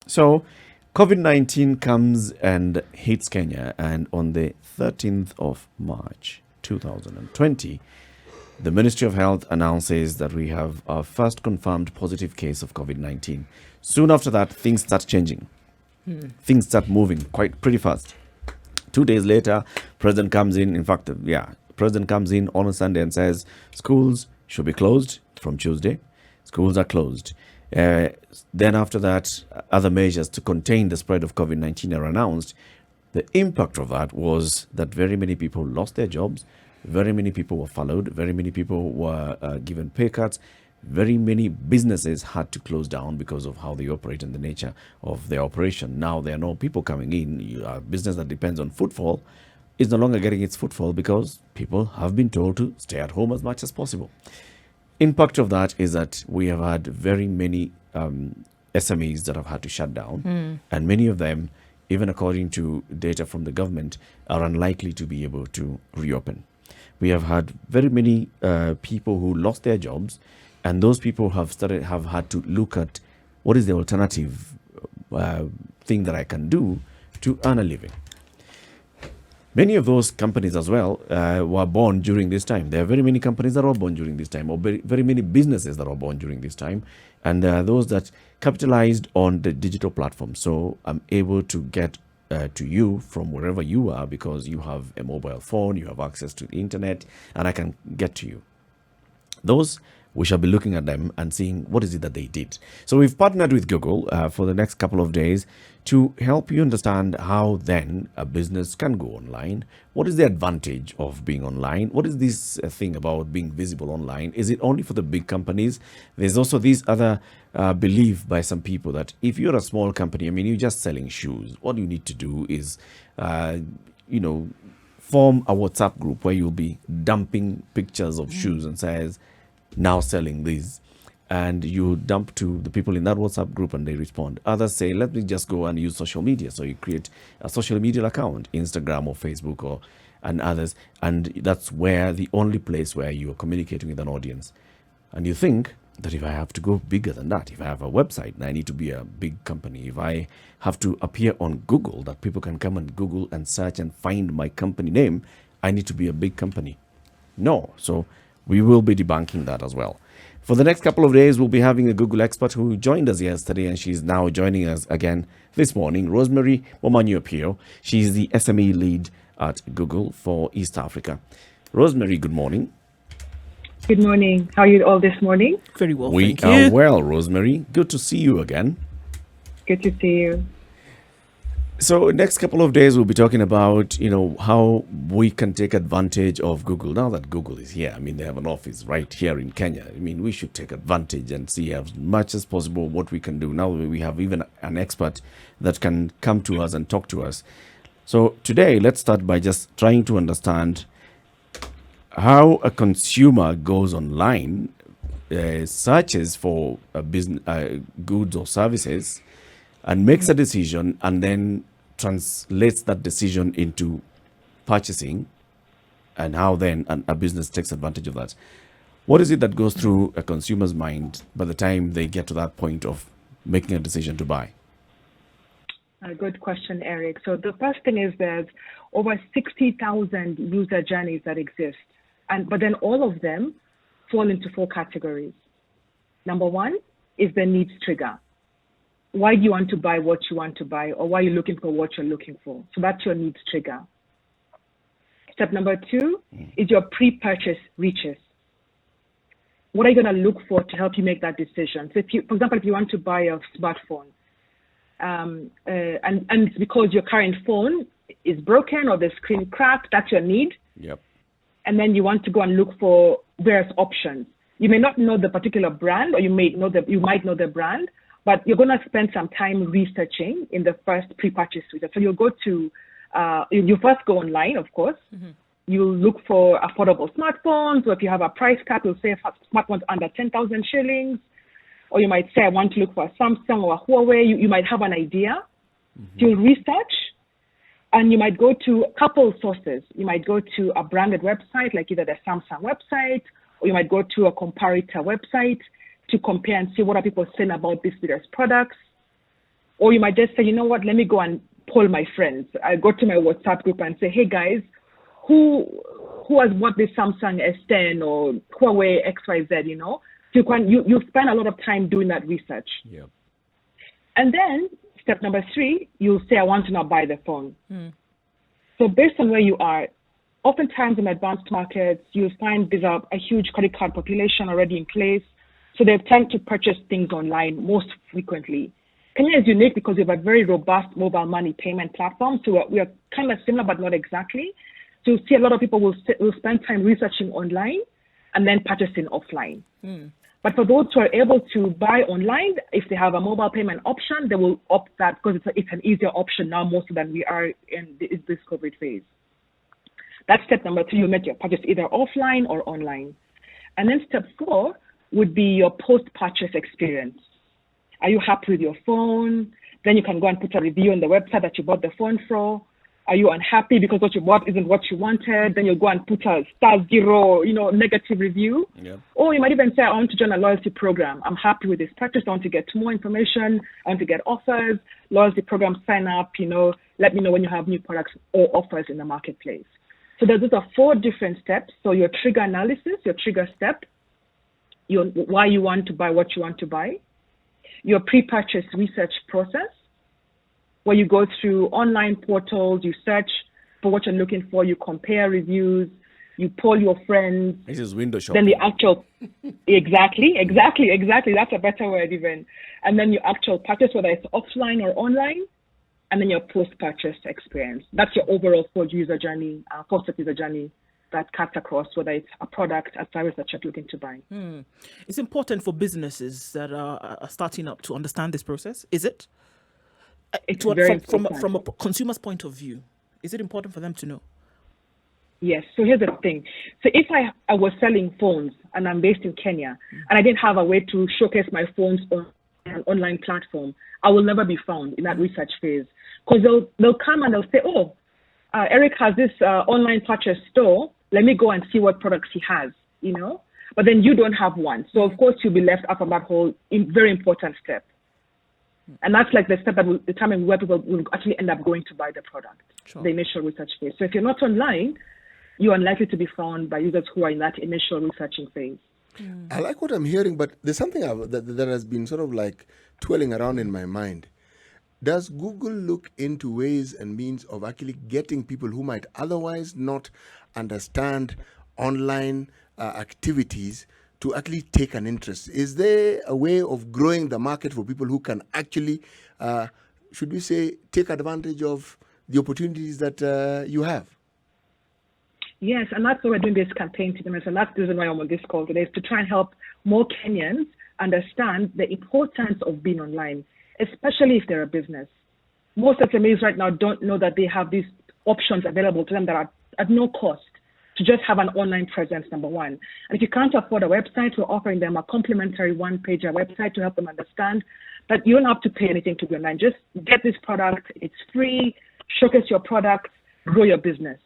So, COVID-19 comes and hits Kenya, and on the 13th of March 2020, the Ministry of Health announces that we have our first confirmed positive case of COVID-19. Soon after that, things start changing. Things start moving quite pretty fast. 2 days later, President comes in. In fact, President comes in on a Sunday and says schools should be closed from Tuesday. Schools are closed. Then after that, other measures to contain the spread of COVID-19 are announced. The impact of that was that very many people lost their jobs. Very many people were furloughed. Very many people were given pay cuts. Very many businesses had to close down because of how they operate and the nature of their operation. Now there are no people coming in. A business that depends on footfall is no longer getting its footfall because people have been told to stay at home as much as possible. Impact of that is that we have had very many SMEs that have had to shut down, and many of them, even according to data from the government, are unlikely to be able to reopen. We have had very many people who lost their jobs, and those people have had to look at what is the alternative thing that I can do to earn a living. Many of those companies as well were born during this time. There are very many companies that were born during this time, or very many businesses that were born during this time. And there are those that capitalized on the digital platform. So I'm able to get to you from wherever you are because you have a mobile phone, you have access to the internet, and I can get to you. Those, we shall be looking at them and seeing what is it that they did. So we've partnered with Google for the next couple of days to help you understand how then a business can go online. What is the advantage of being online? What is this thing about being visible online? Is it only for the big companies? There's also this other belief by some people that if you're a small company, I mean, you're just selling shoes. What you need to do is, form a WhatsApp group where you'll be dumping pictures of shoes and says, now selling these, and you dump to the people in that WhatsApp group and they respond. Others say, let me just go and use social media. So you create a social media account, Instagram or Facebook and others, and that's where the only place where you are communicating with an audience. And you think that if I have to go bigger than that, if I have a website and I need to be a big company, if I have to appear on Google, that people can come and Google and search and find my company name, I need to be a big company. No. So we will be debunking that as well. For the next couple of days, we'll be having a Google expert who joined us yesterday, and she's now joining us again this morning, Rosemary Momanyu-Apio. She's the SME lead at Google for East Africa. Rosemary, good morning. Good morning. How are you all this morning? Very well, we thank you. We are well, Rosemary. Good to see you again. Good to see you. So next couple of days, we'll be talking about, how we can take advantage of Google. Now that Google is here, I mean, they have an office right here in Kenya. I mean, we should take advantage and see as much as possible what we can do. Now we have even an expert that can come to us and talk to us. So today, let's start by just trying to understand how a consumer goes online, searches for a business, goods or services, and makes a decision and then translates that decision into purchasing, and how then a business takes advantage of that. What is it that goes through a consumer's mind by the time they get to that point of making a decision to buy? A good question, Eric. So the first thing is there's over 60,000 user journeys that exist, but then all of them fall into 4 categories. Number 1 is the needs trigger. Why do you want to buy what you want to buy, or why are you looking for what you're looking for? So that's your needs trigger. Step number 2 is your pre-purchase reaches. What are you going to look for to help you make that decision? So for example, if you want to buy a smartphone, and it's because your current phone is broken or the screen cracked, that's your need. Yep. And then you want to go and look for various options. You may not know the particular brand, or you might know the brand, but you're going to spend some time researching in the first pre-purchase research. So you'll go to, you first go online, of course. Mm-hmm. You'll look for affordable smartphones, or if you have a price cap, you'll say smartphones under 10,000 shillings. Or you might say, I want to look for a Samsung or a Huawei. You might have an idea. Mm-hmm. You'll research, and you might go to a couple sources. You might go to a branded website, like either the Samsung website, or you might go to a comparator website to compare and see what are people saying about these various products. Or you might just say, you know what, let me go and poll my friends. I go to my WhatsApp group and say, hey guys, who has bought this Samsung S10 or Huawei XYZ, you know? So you spend a lot of time doing that research. Yeah. And then step number 3, you'll say, I want to now buy the phone. So based on where you are, oftentimes in advanced markets, you'll find there's a huge credit card population already in place. So they tend to purchase things online most frequently. Kenya is unique because we have a very robust mobile money payment platform. So we are kind of similar, but not exactly. So you see a lot of people will spend time researching online and then purchasing offline. But for those who are able to buy online, if they have a mobile payment option, they will opt that because it's an easier option now more so than we are in this COVID phase. That's step number 3. You make your purchase either offline or online. And then step 4 would be your post-purchase experience. Are you happy with your phone? Then you can go and put a review on the website that you bought the phone for. Are you unhappy because what you bought isn't what you wanted? Then you'll go and put a *0, negative review. Yeah. Or you might even say, I want to join a loyalty program. I'm happy with this purchase. I want to get more information. I want to get offers. Loyalty program, sign up, let me know when you have new products or offers in the marketplace. So those are 4 different steps. So your trigger analysis, your trigger step, why you want to buy what you want to buy, your pre-purchase research process, where you go through online portals, you search for what you're looking for, you compare reviews, you poll your friends. This is window shopping. Then the actual, exactly. That's a better word even. And then your actual purchase, whether it's offline or online, and then your post-purchase experience. That's your overall 4-step user journey that cuts across whether it's a product, a service that you're looking to buy. It's important for businesses that are starting up to understand this process, is it? It's from a consumer's point of view, is it important for them to know? Yes. So here's the thing. So if I was selling phones and I'm based in Kenya and I didn't have a way to showcase my phones on an online platform, I will never be found in that research phase. Because they'll come and they'll say, Eric has this online purchase store. Let me go and see what products he has, But then you don't have one. So, of course, you'll be left out from that whole very important step. And that's like the step that will determine where people will actually end up going to buy the product, the initial research phase. So if you're not online, you're unlikely to be found by users who are in that initial researching phase. I like what I'm hearing, but there's something that has been sort of like twirling around in my mind. Does Google look into ways and means of actually getting people who might otherwise not understand online activities to actually take an interest? Is there a way of growing the market for people who can actually, should we say, take advantage of the opportunities that you have? Yes, and that's why we're doing this campaign to them, and that's the reason why I'm on this call today, is to try and help more Kenyans understand the importance of being online, especially if they're a business. Most SMEs right now don't know that they have these options available to them that are at no cost to just have an online presence, number one. And if you can't afford a website, we're offering them a complimentary one-pager website to help them understand that you don't have to pay anything to be online. Just get this product. It's free. Showcase your products. Grow your business.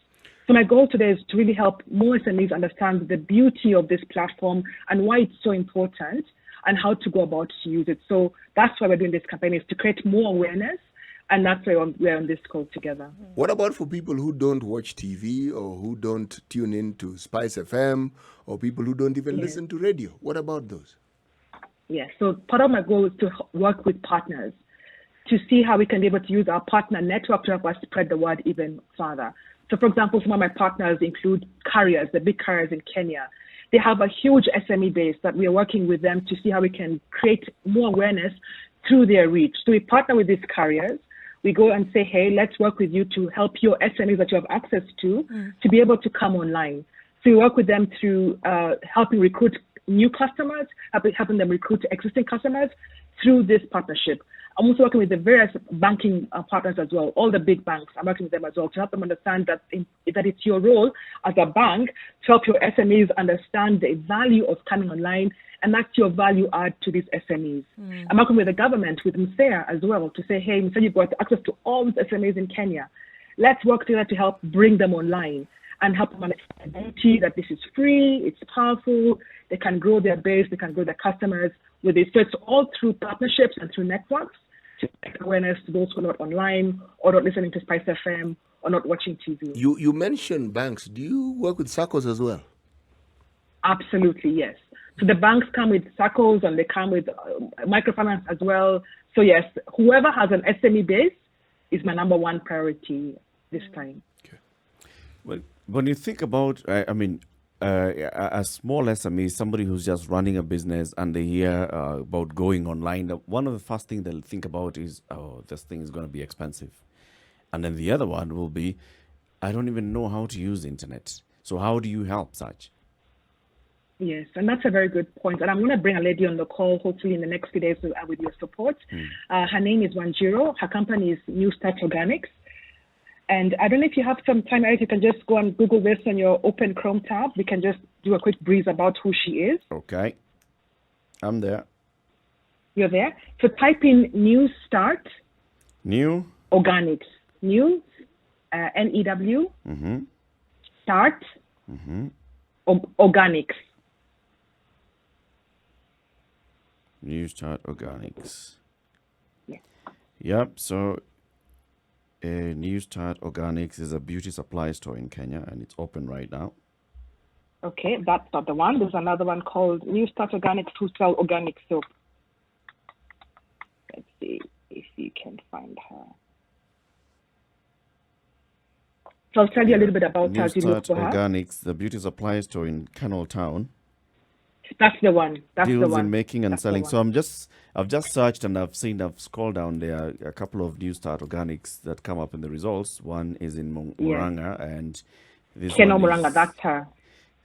So my goal today is to really help more SMEs understand the beauty of this platform and why it's so important and how to go about to use it. So that's why we're doing this campaign, is to create more awareness. And that's why we're on this call together. What about for people who don't watch TV or who don't tune in to Spice FM or people who don't even listen to radio? What about those? Yes. So part of my goal is to work with partners to see how we can be able to use our partner network to help us spread the word even further. So, for example, some of my partners include carriers, the big carriers in Kenya. They have a huge SME base that we are working with them to see how we can create more awareness through their reach. So we partner with these carriers. We go and say, hey, let's work with you to help your SMEs that you have access to be able to come online. So we work with them through helping recruit new customers, helping them recruit existing customers through this partnership. I'm also working with the various banking partners as well, all the big banks. I'm working with them as well to help them understand that it's your role as a bank to help your SMEs understand the value of coming online, and that's your value add to these SMEs. I'm working with the government, with MSEA as well, to say, hey, MSEA, you've got access to all these SMEs in Kenya. Let's work together to help bring them online and help them understand that this is free, it's powerful, they can grow their base, they can grow their customers with this. So it's all through partnerships and through networks to make awareness to those who are not online or not listening to Spice FM or not watching TV. You mentioned banks. Do you work with SACCOs as well? Absolutely, yes. So the banks come with SACCOs and they come with microfinance as well. So yes, whoever has an SME base is my number one priority this time. Okay. Well, when you think about, a small SME, somebody who's just running a business and they hear about going online, one of the first things they'll think about is, oh, this thing is going to be expensive. And then the other one will be, I don't even know how to use the internet. So how do you help such? Yes, and that's a very good point. And I'm going to bring a lady on the call, hopefully in the next few days with your support. Her name is Wanjiro. Her company is New Start Organics. And I don't know if you have some time, Eric, you can just go and Google this on your open Chrome tab. We can just do a quick breeze about who she is. Okay. I'm there. You're there? So type in New Start New Organics. New, N-E-W, Start Organics. New Start Organics. Yeah. Yep. So New Start Organics is a beauty supply store in Kenya, and it's open right now. Okay, that's not the one. There's another one called New Start Organics who sell organic soap. Let's see if you can find her. So I'll tell you a little bit about her. New Start Organics, the beauty supply store in Canal Town. That's the one. That's Deals the one. in making and That's selling. the So I've just searched and I've scrolled down there a couple of New Start Organics that come up in the results. One is in Murang'a and this Keno one Murang'a, is, that's her.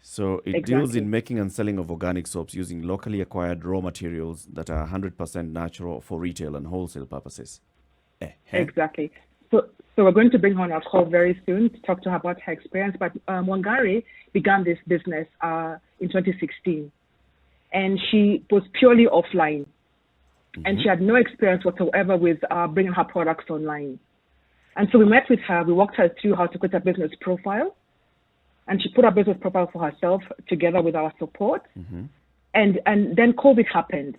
So it deals in making and selling of organic soaps using locally acquired raw materials that are 100% natural for retail and wholesale purposes. Exactly. So we're going to bring her on our call very soon to talk to her about her experience. But Wangari began this business in 2016. And she was purely offline. And she had no experience whatsoever with bringing her products online. And so we met with her. We walked her through how to create a business profile. And she put a business profile for herself together with our support. And then COVID happened.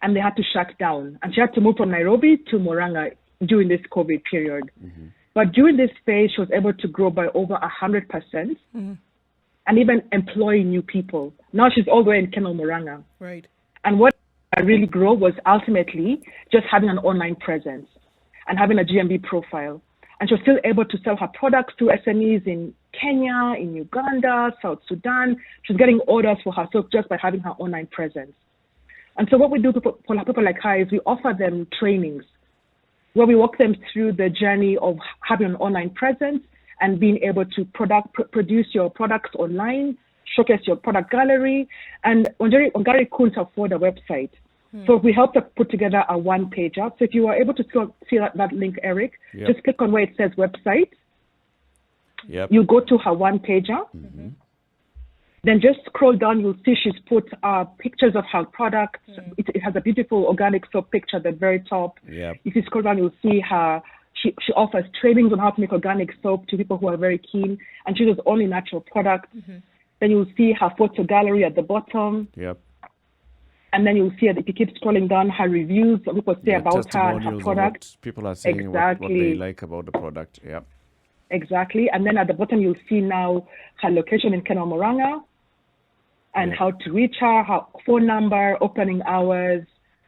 And they had to shut down. And she had to move from Nairobi to Murang'a during this COVID period. But during this phase, she was able to grow by over 100%. And even employ new people. Now she's all the way in Keno Murang'a. Right. And what really grew was ultimately just having an online presence and having a GMB profile. And she was still able to sell her products to SMEs in Kenya, in Uganda, South Sudan. She's getting orders for herself just by having her online presence. And so what we do for people like her is we offer them trainings where we walk them through the journey of having an online presence and being able to produce your products online, showcase your product gallery. And Wangari couldn't afford a website. So we helped her put together a one-pager. So if you are able to see that link, Eric, just click on where it says website. You go to her one-pager. Then just scroll down, you'll see she's put pictures of her products. It has a beautiful organic soap picture at the very top. If you scroll down, you'll see her. She offers trainings on how to make organic soap to people who are very keen, and she does only natural products. Then you'll see her photo gallery at the bottom. And then you'll see, if you keep scrolling down, her reviews, what people say about her and her product. People are saying what they like about the product. Exactly. And then at the bottom, you'll see now her location in Keno Murang'a and how to reach her, her phone number, opening hours,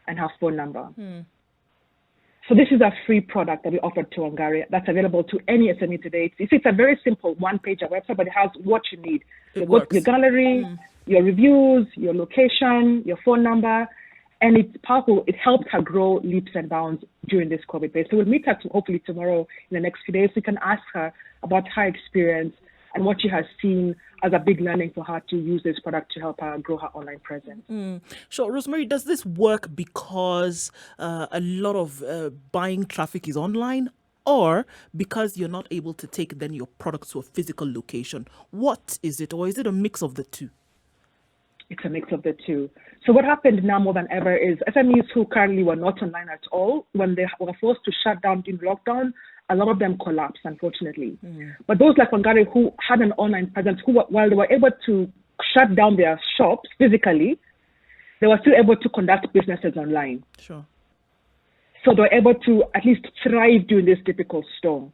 and her phone number. So this is a free product that we offered to Wangari that's available to any SME today. It's a very simple one-pager website, but it has what you need. Your gallery, your reviews, your location, your phone number, and it's powerful. It helped her grow leaps and bounds during this COVID phase. So we'll meet her hopefully tomorrow in the next few days. We can ask her about her experience and what she has seen as a big learning for her to use this product to help her grow her online presence. Sure. Rosemary, does this work because a lot of buying traffic is online, or because you're not able to take then your products to a physical location? What is it, or is it a mix of the two? It's a mix of the two. So what happened now more than ever is SMEs who currently were not online at all, when they were forced to shut down during lockdown, a lot of them collapsed, unfortunately. But those like Wangari who had an online presence, while they were able to shut down their shops physically, they were still able to conduct businesses online. Sure. So they're able to at least thrive during this difficult storm.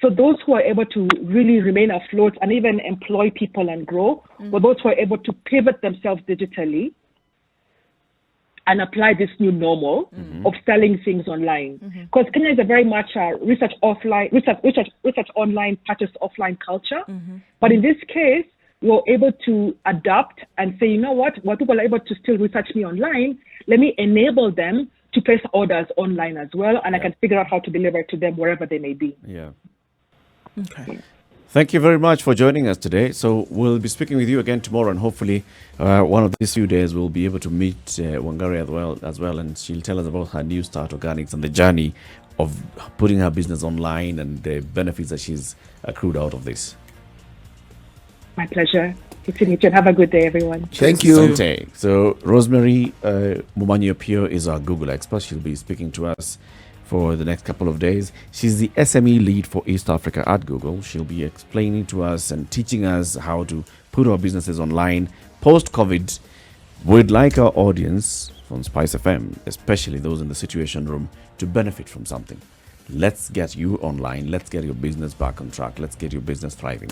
So those who are able to really remain afloat and even employ people and grow, were those who are able to pivot themselves digitally and apply this new normal of selling things online. Because Kenya is a very much research online, purchase offline culture. But in this case, we're able to adapt and say, you know what, while people are able to still research me online, let me enable them to place orders online as well, and I can figure out how to deliver it to them wherever they may be. Yeah. Okay. Thank you very much for joining us today. So we'll be speaking with you again tomorrow, and hopefully one of these few days we'll be able to meet Wangari as well, and she'll tell us about her new Start Organics and the journey of putting her business online and the benefits that she's accrued out of this. My pleasure. Good to meet you, and have a good day, everyone. Thank you. Sante. So Rosemary Mumanyi-Opio is our Google expert. She'll be speaking to us for the next couple of days. She's the SME lead for East Africa at Google. She'll be explaining to us and teaching us how to put our businesses online post-COVID. We'd like our audience from Spice FM, especially those in the Situation Room, to benefit from something. Let's get you online. Let's get your business back on track. Let's get your business thriving.